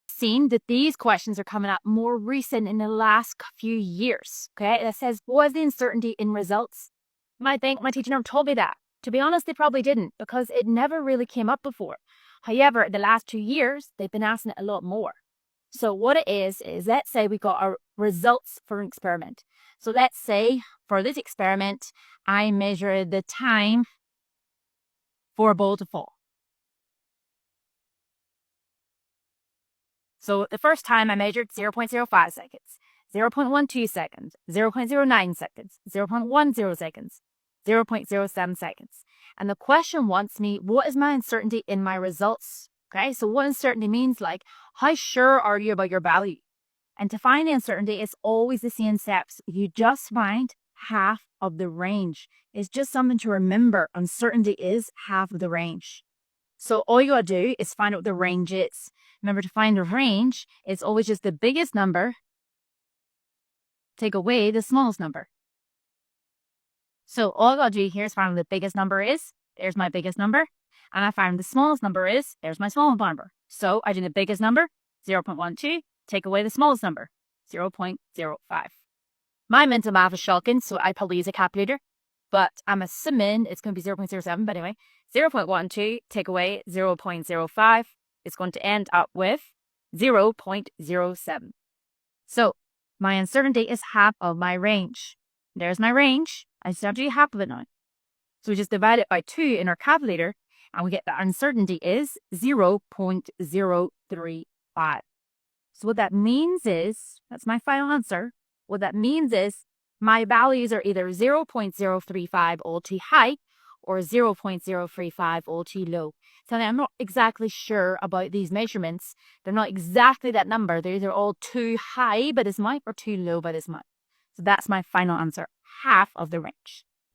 seen that these questions are coming up more recent in the last few years. Okay, that says, was the uncertainty in results? You might think my teacher never told me that. To be honest, they probably didn't, because it never really came up before. However, the last 2 years, they've been asking it a lot more. So what it is let's say we got our results for an experiment. So let's say for this experiment, I measure the time for a ball to fall. So the first time I measured 0.05 seconds, 0.12 seconds, 0.09 seconds, 0.10 seconds, 0.07 seconds. And the question wants me, what is my uncertainty in my results? Okay, so what uncertainty means, like, how sure are you about your value? And to find the uncertainty, it's always the same steps. You just find half of the range. It's just something to remember. Uncertainty is half of the range. So all you gotta do is find out what the range is. Remember, to find the range, it's always just the biggest number, take away the smallest number. So all I gotta do here is find what the biggest number is. There's my biggest number. And I find the smallest number is, there's my smallest number. So I do the biggest number, 0.12, take away the smallest number, 0.05. My mental math is shocking, so I probably use a calculator. But I'm assuming it's going to be 0.07, but anyway, 0.12, take away 0.05, it's going to end up with 0.07. So my uncertainty is half of my range. There's my range. I just have to do half of it now. So we just divide it by 2 in our calculator, and we get that uncertainty is 0.035. So what that means is, that's my final answer. What that means is my values are either 0.035 all too high or 0.035 all too low. So I'm not exactly sure about these measurements. They're not exactly that number. They're either all too high by this much or too low by this much. So that's my final answer, half of the range.